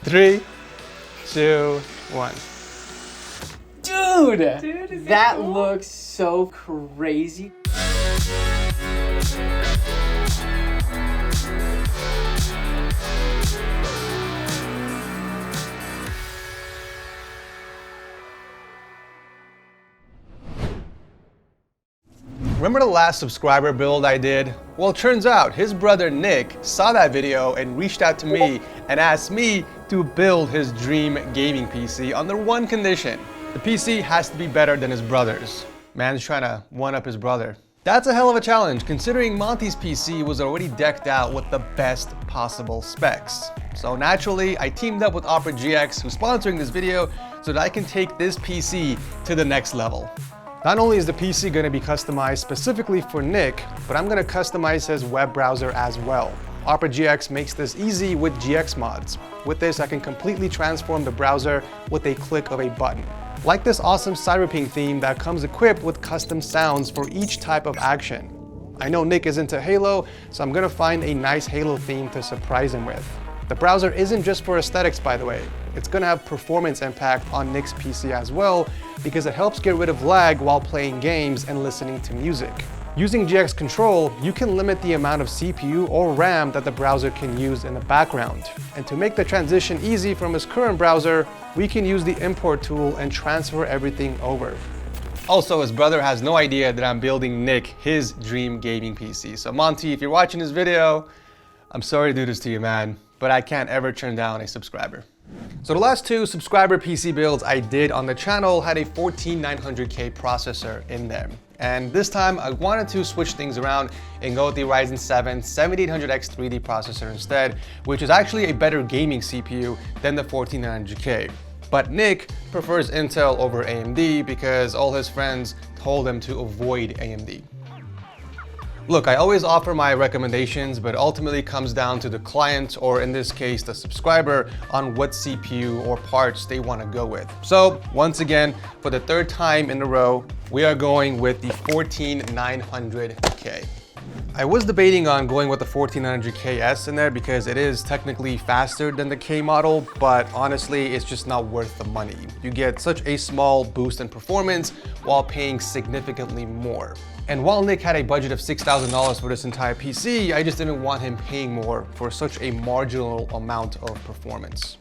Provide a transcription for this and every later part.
3, 2, 1. Dude, that cool? Looks so crazy. Remember the last subscriber build I did? Well, it turns out his brother Nick saw that video and reached out to me and asked me to build his dream gaming PC under one condition. The PC has to be better than his brother's. Man's trying to one-up his brother. That's a hell of a challenge considering Monty's PC was already decked out with the best possible specs. So naturally, I teamed up with Opera GX, who's sponsoring this video, so that I can take this PC to the next level. Not only is the PC going to be customized specifically for Nick, but I'm going to customize his web browser as well. Opera GX makes this easy with GX mods. With this, I can completely transform the browser with a click of a button. Like this awesome cyberpunk theme that comes equipped with custom sounds for each type of action. I know Nick is into Halo, so I'm going to find a nice Halo theme to surprise him with. The browser isn't just for aesthetics, by the way. It's going to have performance impact on Nick's PC as well, because it helps get rid of lag while playing games and listening to music. Using GX Control, you can limit the amount of CPU or RAM that the browser can use in the background. And to make the transition easy from his current browser, we can use the import tool and transfer everything over. Also, his brother has no idea that I'm building Nick his dream gaming PC. So Monty, if you're watching this video, I'm sorry to do this to you, man, but I can't ever turn down a subscriber. So the last two subscriber PC builds I did on the channel had a 14900K processor in them. And this time I wanted to switch things around and go with the Ryzen 7 7800X 3D processor instead, which is actually a better gaming CPU than the 14900K. But Nick prefers Intel over AMD because all his friends told him to avoid AMD. Look, I always offer my recommendations, but ultimately comes down to the client, or in this case, the subscriber, on what CPU or parts they want to go with. So once again, for the third time in a row, we are going with the 14900K. I was debating on going with the 14900KS in there because it is technically faster than the K model, but honestly, it's just not worth the money. You get such a small boost in performance while paying significantly more. And while Nick had a budget of $6,000 for this entire PC, I just didn't want him paying more for such a marginal amount of performance.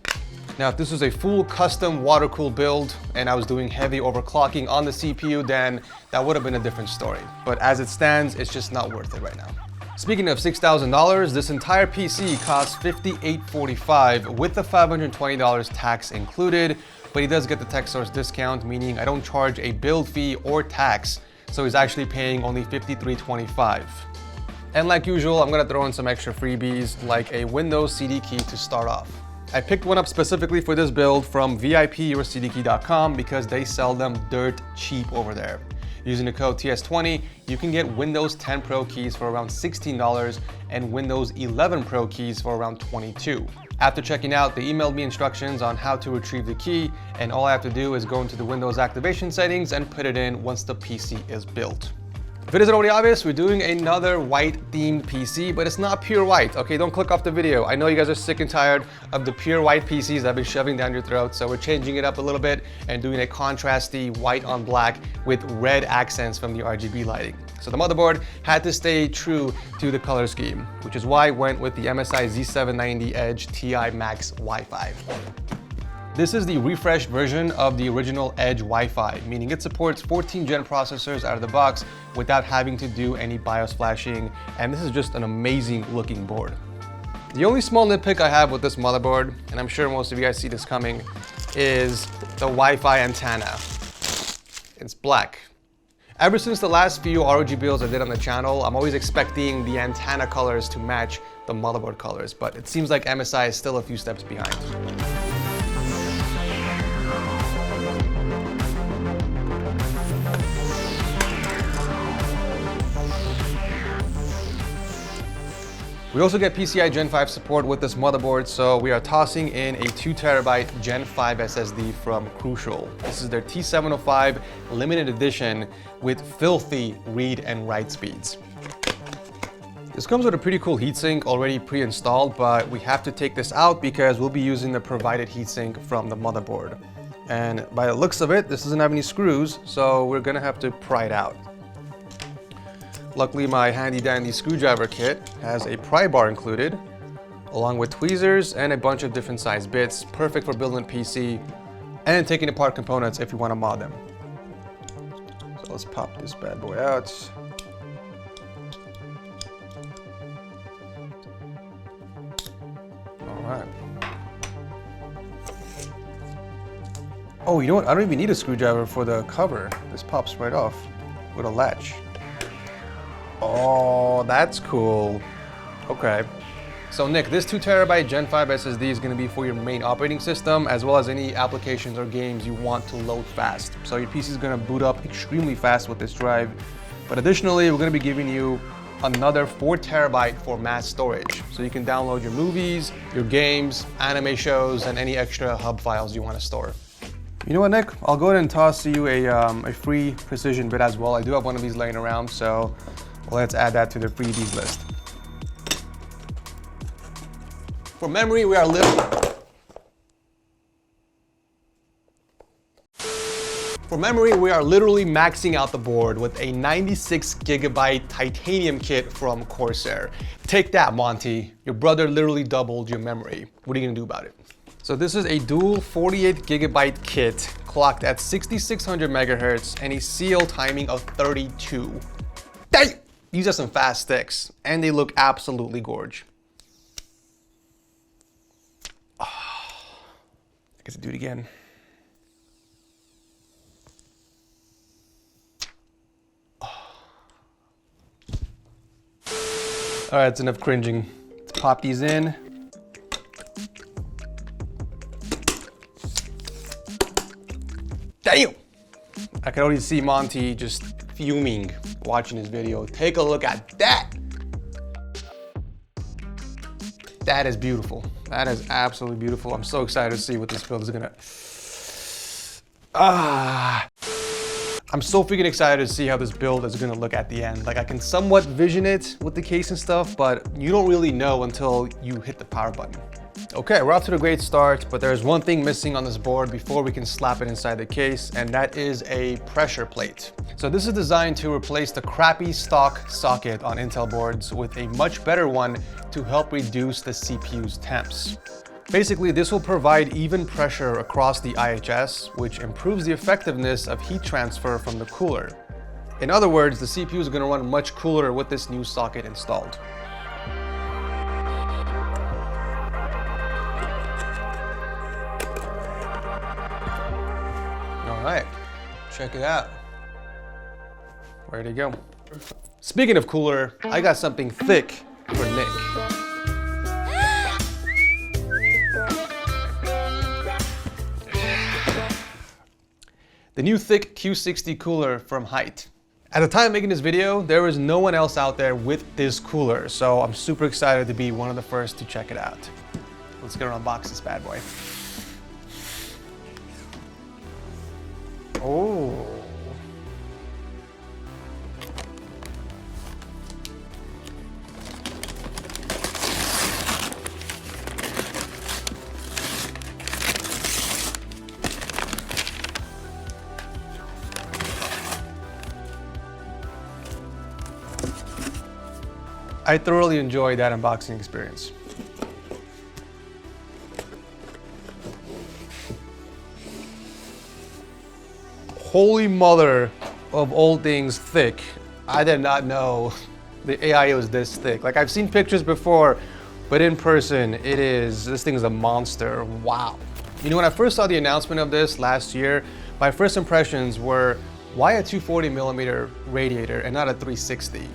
Now, if this was a full custom water-cooled build and I was doing heavy overclocking on the CPU, then that would have been a different story. But as it stands, it's just not worth it right now. Speaking of $6,000, this entire PC costs $5,845 with the $520 tax included, but he does get the TechSource discount, meaning I don't charge a build fee or tax. So he's actually paying only $5,325. And like usual, I'm gonna throw in some extra freebies like a Windows CD key to start off. I picked one up specifically for this build from VIPyourCDKey.com because they sell them dirt cheap over there. Using the code TS20, you can get Windows 10 Pro keys for around $16 and Windows 11 Pro keys for around $22. After checking out, they emailed me instructions on how to retrieve the key, and all I have to do is go into the Windows activation settings and put it in once the PC is built. If it isn't already obvious, we're doing another white themed PC, but it's not pure white. Okay, don't click off the video. I know you guys are sick and tired of the pure white PCs that I've been shoving down your throat, so we're changing it up a little bit and doing a contrasty white on black with red accents from the RGB lighting. So the motherboard had to stay true to the color scheme, which is why I went with the MSI Z790 Edge Ti Max Wi-Fi. This is the refreshed version of the original Edge Wi-Fi, meaning it supports 14th gen processors out of the box without having to do any BIOS flashing, and this is just an amazing looking board. The only small nitpick I have with this motherboard, and I'm sure most of you guys see this coming, is the Wi-Fi antenna. It's black. Ever since the last few ROG builds I did on the channel, I'm always expecting the antenna colors to match the motherboard colors, but it seems like MSI is still a few steps behind. We also get PCI Gen 5 support with this motherboard, so we are tossing in a 2TB Gen 5 SSD from Crucial. This is their T705 limited edition with filthy read and write speeds. This comes with a pretty cool heatsink already pre-installed, but we have to take this out because we'll be using the provided heatsink from the motherboard. And by the looks of it, this doesn't have any screws, so we're gonna have to pry it out. Luckily, my handy dandy screwdriver kit has a pry bar included, along with tweezers and a bunch of different size bits, perfect for building a PC and taking apart components if you want to mod them. So let's pop this bad boy out. All right. Oh, you know what? I don't even need a screwdriver for the cover. This pops right off with a latch. Oh, that's cool. Okay. So Nick, this 2TB Gen 5 SSD is going to be for your main operating system, as well as any applications or games you want to load fast. So your PC is going to boot up extremely fast with this drive. But additionally, we're going to be giving you another 4TB for mass storage. So you can download your movies, your games, anime shows, and any extra hub files you want to store. You know what, Nick? I'll go ahead and toss you a free precision bit as well. I do have one of these laying around, so let's add that to the freebies list. For memory, we are literally maxing out the board with a 96GB titanium kit from Corsair. Take that, Monty. Your brother literally doubled your memory. What are you gonna do about it? So this is a dual 48GB kit clocked at 6600 megahertz and a CL timing of 32. Dang! These are some fast sticks, and they look absolutely gorge. Oh, I get to do it again. Oh. All right, it's enough cringing. Let's pop these in. Damn! I can already see Monty just fuming watching this video. Take a look at that. That is beautiful. That is absolutely beautiful. I'm so excited to see what this build is gonna... I'm so freaking excited to see how this build is gonna look at the end. Like, I can somewhat vision it with the case and stuff, but you don't really know until you hit the power button. Okay, we're off to a great start, but there's one thing missing on this board before we can slap it inside the case, and that is a pressure plate. So this is designed to replace the crappy stock socket on Intel boards with a much better one to help reduce the CPU's temps. Basically, this will provide even pressure across the IHS, which improves the effectiveness of heat transfer from the cooler. In other words, the CPU is going to run much cooler with this new socket installed. All right, check it out. Ready to go. Speaking of cooler, I got something thick for Nick. The new thick Q60 cooler from Height. At the time of making this video, there was no one else out there with this cooler, so I'm super excited to be one of the first to check it out. Let's get her unbox this bad boy. Oh. I thoroughly enjoyed that unboxing experience. Holy mother of all things thick. I did not know the AI was this thick. Like, I've seen pictures before, but in person, this thing is a monster. Wow. You know, when I first saw the announcement of this last year, my first impressions were, why a 240mm radiator and not a 360?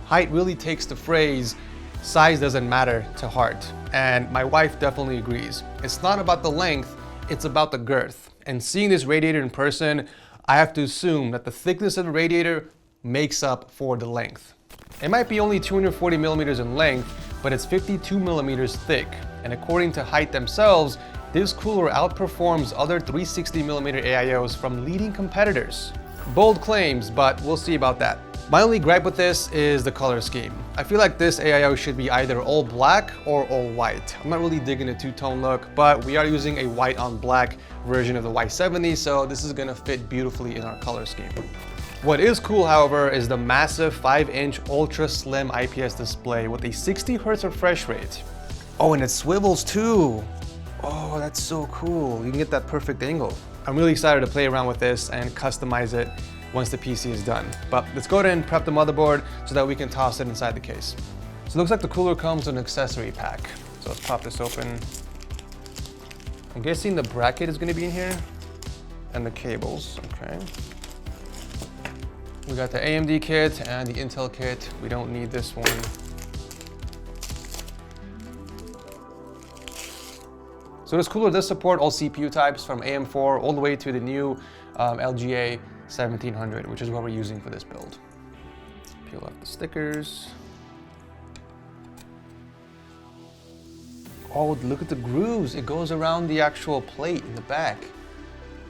Height really takes the phrase, size doesn't matter, to heart. And my wife definitely agrees. It's not about the length, it's about the girth. And seeing this radiator in person, I have to assume that the thickness of the radiator makes up for the length. It might be only 240mm in length, but it's 52mm thick. And according to Height themselves, this cooler outperforms other 360mm AIOs from leading competitors. Bold claims, but we'll see about that. My only gripe with this is the color scheme. I feel like this AIO should be either all black or all white. I'm not really digging a two-tone look, but we are using a white on black version of the Y70, so this is gonna fit beautifully in our color scheme. What is cool, however, is the massive 5-inch ultra slim IPS display with a 60 Hz refresh rate. Oh, and it swivels too. Oh, that's so cool. You can get that perfect angle. I'm really excited to play around with this and customize it once the PC is done. But let's go ahead and prep the motherboard so that we can toss it inside the case. So it looks like the cooler comes with an accessory pack. So let's pop this open. I'm guessing the bracket is gonna be in here and the cables, okay. We got the AMD kit and the Intel kit. We don't need this one. So this cooler does support all CPU types from AM4 all the way to the new LGA 1700, which is what we're using for this build. Peel off the stickers. Oh, look at the grooves. It goes around the actual plate in the back.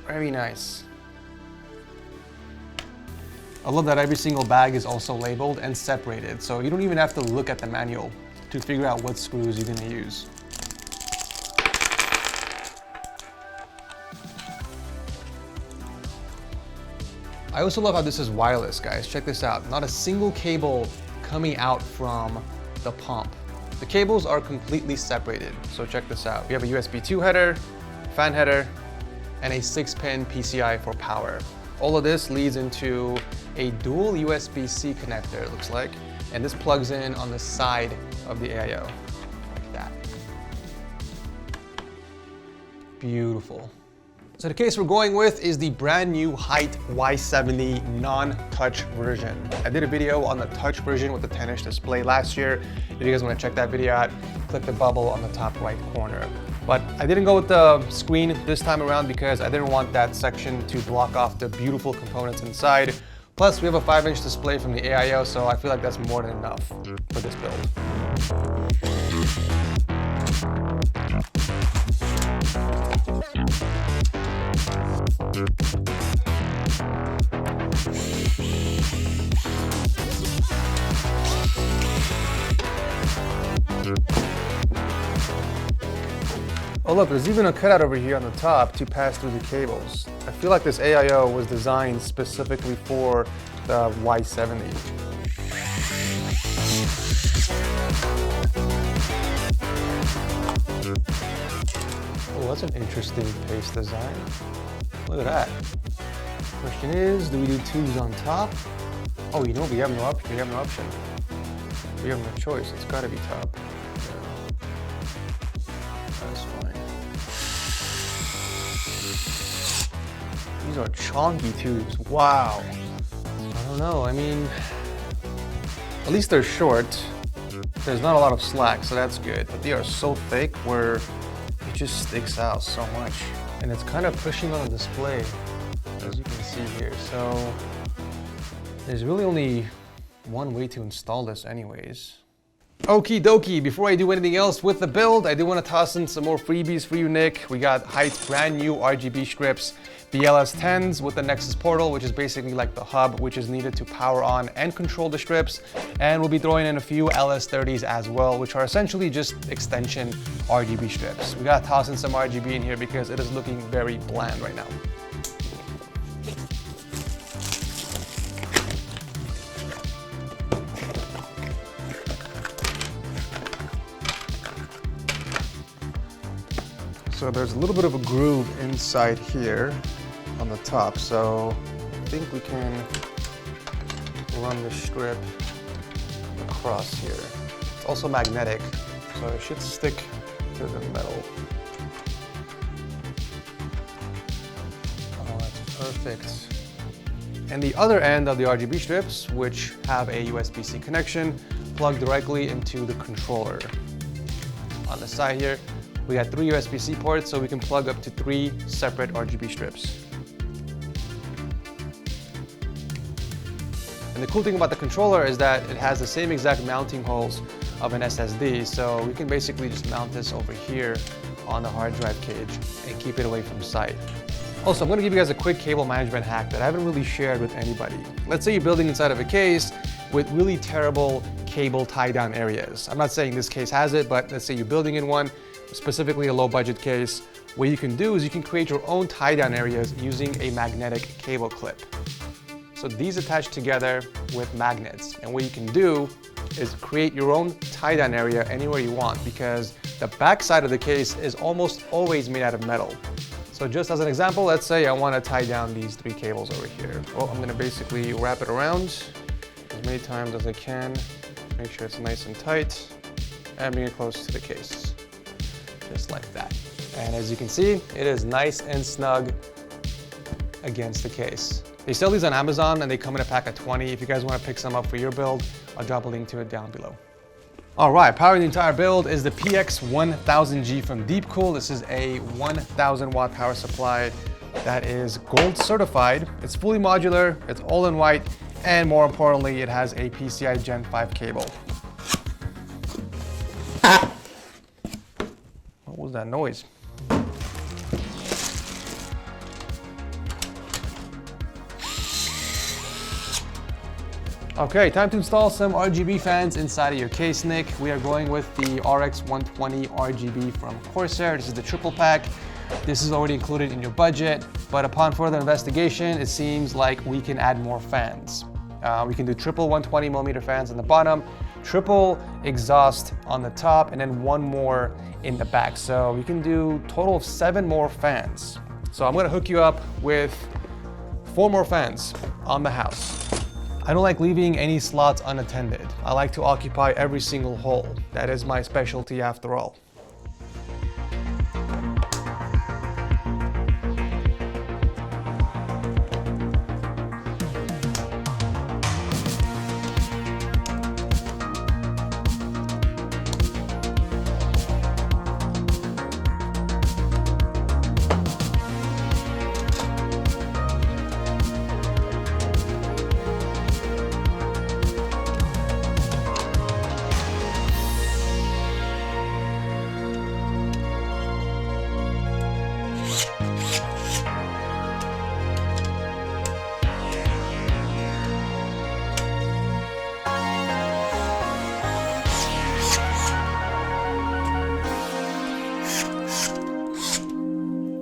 Very nice. I love that every single bag is also labeled and separated, so you don't even have to look at the manual to figure out what screws you're gonna use. I also love how this is wireless, guys. Check this out. Not a single cable coming out from the pump. The cables are completely separated, so check this out. We have a USB 2 header, fan header, and a 6-pin PCI for power. All of this leads into a dual USB-C connector, it looks like, and this plugs in on the side of the AIO, like that. Beautiful. So the case we're going with is the brand new Height Y70 non-touch version. I did a video on the touch version with the 10-inch display last year. If you guys want to check that video out, click the bubble on the top right corner. But I didn't go with the screen this time around because I didn't want that section to block off the beautiful components inside. Plus, we have a 5-inch display from the AIO, so I feel like that's more than enough for this build. Oh look, there's even a cutout over here on the top to pass through the cables. I feel like this AIO was designed specifically for the Y70. Oh, that's an interesting paste design. Look at that. Question is, do we do tubes on top? Oh, you know, we have no option. We have no option. We have no choice. It's got to be top. Yeah. That's fine. These are chonky tubes. Wow. I don't know. I mean, at least they're short. There's not a lot of slack, so that's good. But they are so thick where it just sticks out so much. And it's kind of pushing on the display, as you can see here. So there's really only one way to install this anyways. Okie dokie, before I do anything else with the build, I do want to toss in some more freebies for you, Nick. We got Height's brand new RGB strips, the LS10s with the Nexus portal, which is basically like the hub, which is needed to power on and control the strips. And we'll be throwing in a few LS30s as well, which are essentially just extension RGB strips. We gotta toss in some RGB in here because it is looking very bland right now. So there's a little bit of a groove inside here on the top, so I think we can run the strip across here. It's also magnetic, so it should stick to the metal. Oh, that's perfect. And the other end of the RGB strips, which have a USB-C connection, plug directly into the controller. On the side here, we got 3 USB-C ports, so we can plug up to 3 separate RGB strips. And the cool thing about the controller is that it has the same exact mounting holes of an SSD, so we can basically just mount this over here on the hard drive cage and keep it away from sight. Also, I'm gonna give you guys a quick cable management hack that I haven't really shared with anybody. Let's say you're building inside of a case with really terrible cable tie down areas. I'm not saying this case has it, but let's say you're building in one, specifically a low budget case. What you can do is you can create your own tie down areas using a magnetic cable clip. So these attach together with magnets. And what you can do is create your own tie down area anywhere you want, because the back side of the case is almost always made out of metal. So just as an example, let's say I want to tie down these 3 cables over here. Well, I'm going to basically wrap it around as many times as I can. Make sure it's nice and tight and bring it close to the case. Just like that. And as you can see, it is nice and snug against the case. They sell these on Amazon and they come in a pack of 20. If you guys want to pick some up for your build, I'll drop a link to it down below. All right, powering the entire build is the PX1000G from Deepcool. This is a 1000 watt power supply that is gold certified. It's fully modular, it's all in white, and more importantly, it has a PCI Gen 5 cable. What was that noise? Okay, time to install some RGB fans inside of your case, Nick. We are going with the RX120 RGB from Corsair. This is the triple pack. This is already included in your budget, but upon further investigation, it seems like we can add more fans. We can do triple 120mm fans on the bottom, triple exhaust on the top, and then 1 more in the back. So you can do a total of 7 more fans. So I'm gonna hook you up with 4 more fans on the house. I don't like leaving any slots unattended. I like to occupy every single hole. That is my specialty after all.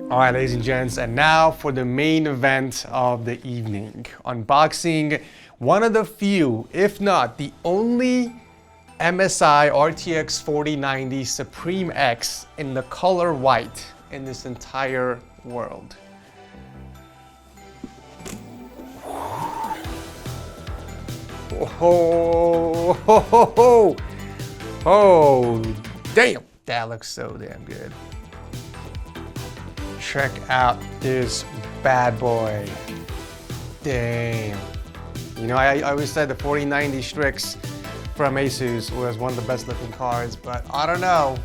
All right, ladies and gents, and now for the main event of the evening. Unboxing one of the few, if not the only, MSI RTX 4090 Supreme X in the color white in this entire world. Oh, ho, ho, ho. Oh, damn, that looks so damn good. Check out this bad boy. Damn. You know, I always said the 4090 Strix from Asus was one of the best looking cards, but I don't know.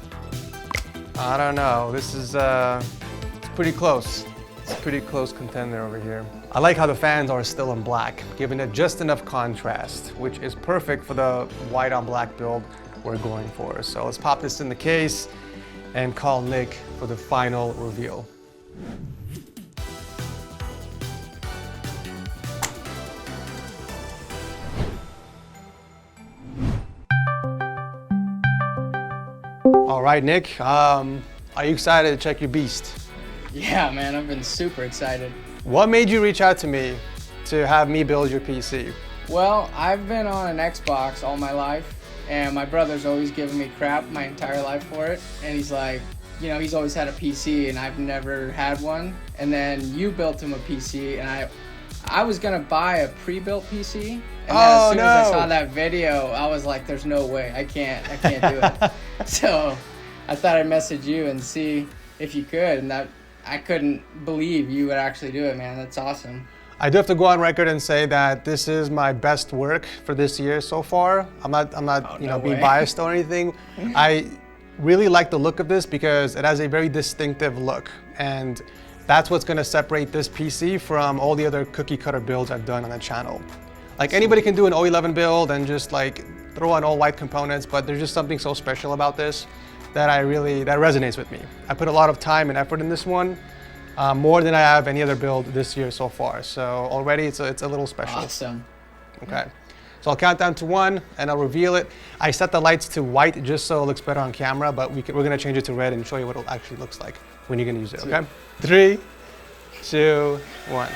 I don't know. This is it's pretty close. It's a pretty close contender over here. I like how the fans are still in black, giving it just enough contrast, which is perfect for the white on black build we're going for. So let's pop this in the case and call Nick for the final reveal. All right, Nick, are you excited to check your beast? Yeah, man, I've been super excited. What made you reach out to me to have me build your PC? Well, I've been on an Xbox all my life, and my brother's always given me crap my entire life for it. And he's like, you know, he's always had a PC and I've never had one. And then you built him a PC, and I was gonna buy a pre-built PC. And then as soon as I saw that video, I was like, there's no way, I can't do it. So I thought I'd message you and see if you could, and I couldn't believe you would actually do it, man. That's awesome. I do have to go on record and say that this is my best work for this year so far. I'm not being biased or anything. I really like the look of this because it has a very distinctive look, and that's what's going to separate this PC from all the other cookie cutter builds I've done on the channel. Like, anybody can do an O11 build and just like throw on all white components, but there's just something so special about this that that resonates with me. I put a lot of time and effort in this one, more than I have any other build this year so far. So already it's a little special. Awesome. Okay. So I'll count down to 1 and I'll reveal it. I set the lights to white just so it looks better on camera, but we're gonna change it to red and show you what it actually looks like when you're gonna use it, okay? 3, 2, 1.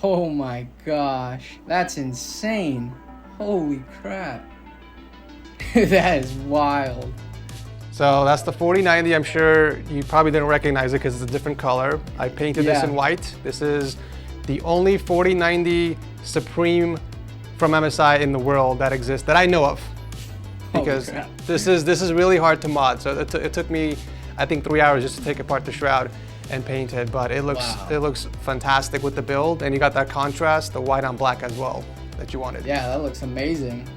Oh my gosh, that's insane. Holy crap. That is wild. So that's the 4090. I'm sure you probably didn't recognize it because it's a different color. I painted this in white. This is the only 4090 Supreme from MSI in the world that exists, that I know of. Because this is really hard to mod. So it took me, I think, 3 hours just to take apart the shroud and paint it, but it looks fantastic with the build, and you got that contrast, the white on black as well, that you wanted. Yeah, that looks amazing.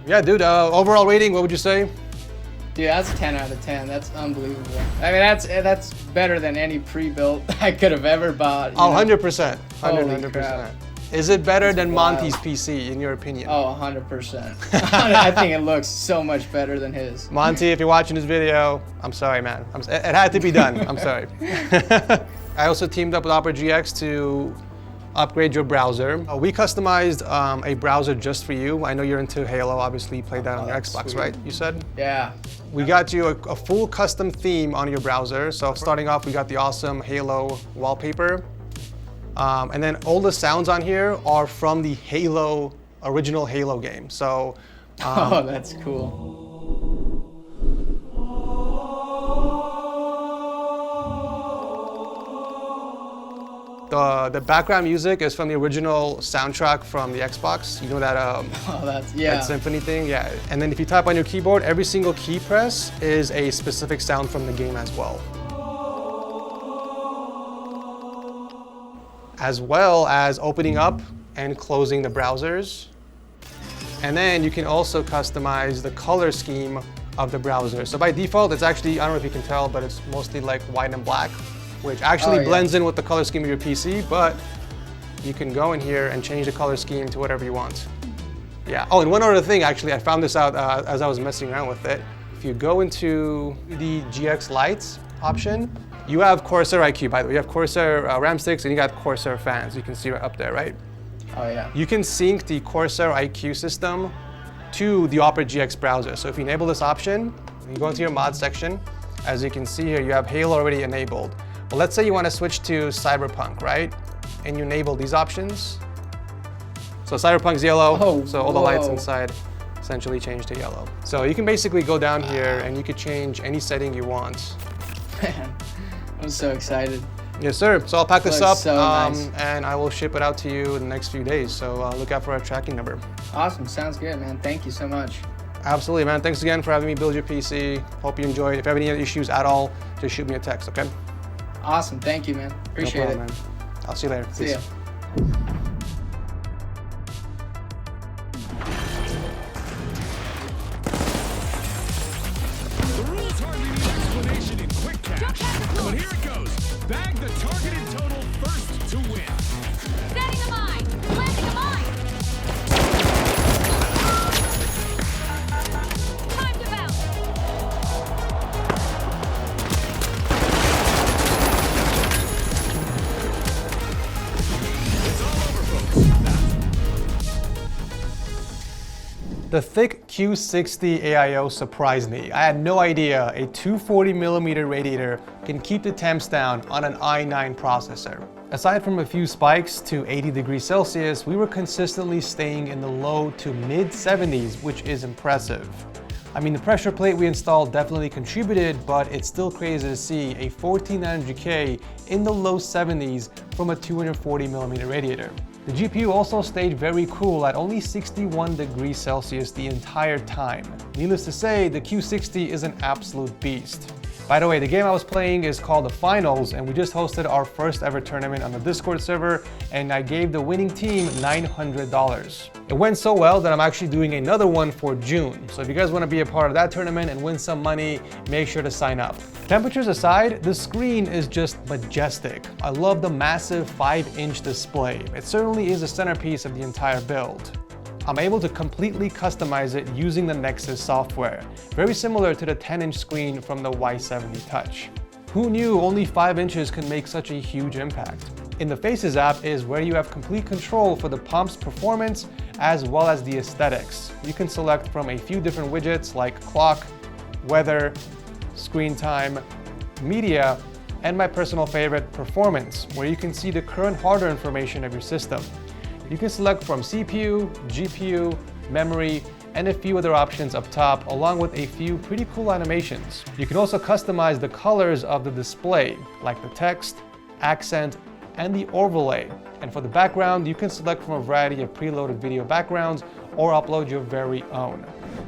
Yeah, dude, overall rating, what would you say? Dude, that's a 10 out of 10. That's unbelievable. I mean, that's better than any pre-built I could have ever bought. Oh, 100%. 100%. Crap. Is it better than Monty's PC, in your opinion? Oh, 100%. I think it looks so much better than his. Monty, if you're watching this video, I'm sorry, man. It had to be done. I'm sorry. I also teamed up with Opera GX to upgrade your browser. We customized a browser just for you. I know you're into Halo. Obviously, you played that on your Xbox, sweet. Right? You said? Yeah. We got you a full custom theme on your browser. So starting off, we got the awesome Halo wallpaper. And then all the sounds on here are from the original Halo game. So, oh, that's cool. The background music is from the original soundtrack from the Xbox. You know that that symphony thing? Yeah. And then if you type on your keyboard, every single key press is a specific sound from the game as well. As well as opening up and closing the browsers. And then you can also customize the color scheme of the browser. So by default, it's actually, I don't know if you can tell, but it's mostly like white and black, which actually blends in with the color scheme of your PC, but you can go in here and change the color scheme to whatever you want. Yeah, oh, and one other thing, actually, I found this out as I was messing around with it. If you go into the GX Lights option, you have Corsair IQ, by the way. You have Corsair RAM sticks and you got Corsair fans. You can see right up there, right? Oh yeah. You can sync the Corsair IQ system to the Opera GX browser. So if you enable this option, you go into your mod section. As you can see here, you have Halo already enabled. But let's say you want to switch to Cyberpunk, right? And you enable these options. So Cyberpunk's yellow, so all the lights inside essentially change to yellow. So you can basically go down here and you could change any setting you want. Man, I'm so excited. Yes, sir. So I'll pack this up so nice. and I will ship it out to you in the next few days. So look out for our tracking number. Awesome. Sounds good, man. Thank you so much. Absolutely, man. Thanks again for having me build your PC. Hope you enjoyed. If you have any other issues at all, just shoot me a text, okay? Awesome. Thank you, man. Appreciate no problem, it. Man. I'll see you later. See Peace. ya. The rules hardly need explanation in quick cash, but here it goes. Bag the targeted total first to win. Setting a mine! Planting a mine! Time to bounce! It's all over, folks. The thick Q60 AIO surprised me. I had no idea a 240mm radiator can keep the temps down on an i9 processor. Aside from a few spikes to 80 degrees Celsius, we were consistently staying in the low to mid 70s, which is impressive. I mean, the pressure plate we installed definitely contributed, but it's still crazy to see a 14900K in the low 70s from a 240mm radiator. The GPU also stayed very cool at only 61 degrees Celsius the entire time. Needless to say, the Q60 is an absolute beast. By the way, the game I was playing is called The Finals, and we just hosted our first ever tournament on the Discord server, and I gave the winning team $900. It went so well that I'm actually doing another one for June. So if you guys want to be a part of that tournament and win some money, make sure to sign up. Temperatures aside, the screen is just majestic. I love the massive 5-inch display. It certainly is the centerpiece of the entire build. I'm able to completely customize it using the Nexus software, very similar to the 10-inch screen from the Y70 Touch. Who knew only 5 inches can make such a huge impact? In the Faces app is where you have complete control for the pump's performance as well as the aesthetics. You can select from a few different widgets like clock, weather, screen time, media, and my personal favorite, performance, where you can see the current hardware information of your system. You can select from CPU, GPU, memory, and a few other options up top, along with a few pretty cool animations. You can also customize the colors of the display, like the text, accent, and the overlay. And for the background, you can select from a variety of preloaded video backgrounds or upload your very own.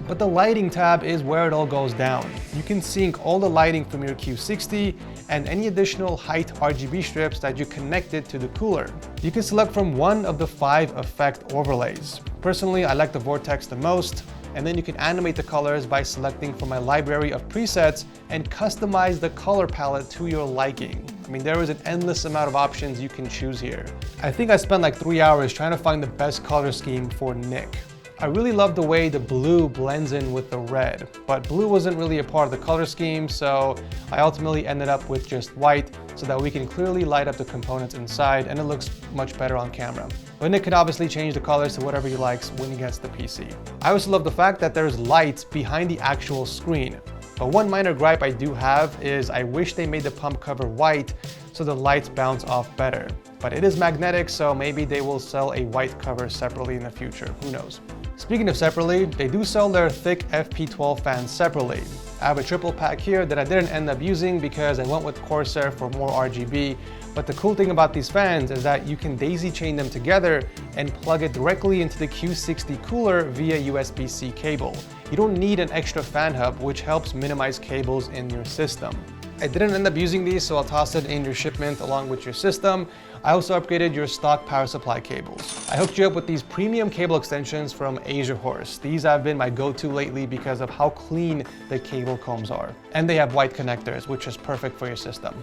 But the lighting tab is where it all goes down. You can sync all the lighting from your Q60 and any additional height RGB strips that you connected to the cooler. You can select from one of the 5 effect overlays. Personally, I like the Vortex the most, and then you can animate the colors by selecting from my library of presets and customize the color palette to your liking. I mean, there is an endless amount of options you can choose here. I think I spent like 3 hours trying to find the best color scheme for Nick. I really love the way the blue blends in with the red, but blue wasn't really a part of the color scheme, so I ultimately ended up with just white so that we can clearly light up the components inside and it looks much better on camera. But Nick can obviously change the colors to whatever he likes when he gets the PC. I also love the fact that there's lights behind the actual screen. But one minor gripe I do have is I wish they made the pump cover white so the lights bounce off better. But it is magnetic, so maybe they will sell a white cover separately in the future, who knows. Speaking of separately, they do sell their thick FP12 fans separately. I have a triple pack here that I didn't end up using because I went with Corsair for more RGB, but the cool thing about these fans is that you can daisy chain them together and plug it directly into the Q60 cooler via USB-C cable. You don't need an extra fan hub, which helps minimize cables in your system. I didn't end up using these, so I'll toss it in your shipment along with your system. I also upgraded your stock power supply cables. I hooked you up with these premium cable extensions from Asia Horse. These have been my go-to lately because of how clean the cable combs are. And they have white connectors, which is perfect for your system.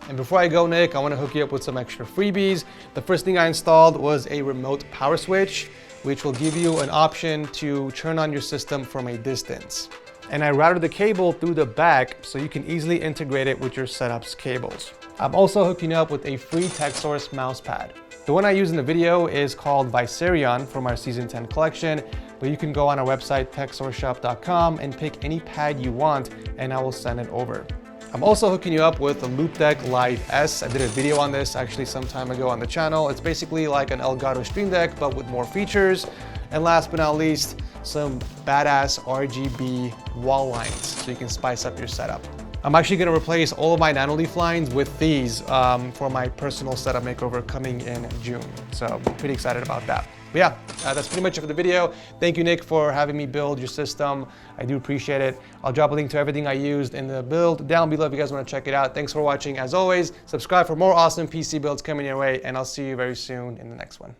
And before I go, Nick, I want to hook you up with some extra freebies. The first thing I installed was a remote power switch, which will give you an option to turn on your system from a distance. And I routed the cable through the back so you can easily integrate it with your setup's cables. I'm also hooking up with a free TechSource mouse pad. The one I use in the video is called Viserion from our Season 10 collection, but you can go on our website techsourceshop.com and pick any pad you want and I will send it over. I'm also hooking you up with the Loopdeck Live S. I did a video on this actually some time ago on the channel. It's basically like an Elgato Stream Deck, but with more features. And last but not least, some badass RGB wall lines so you can spice up your setup. I'm actually going to replace all of my Nanoleaf lines with these for my personal setup makeover coming in June. So I'm pretty excited about that. But yeah, that's pretty much it for the video. Thank you, Nick, for having me build your system. I do appreciate it. I'll drop a link to everything I used in the build down below if you guys want to check it out. Thanks for watching. As always, subscribe for more awesome PC builds coming your way, and I'll see you very soon in the next one.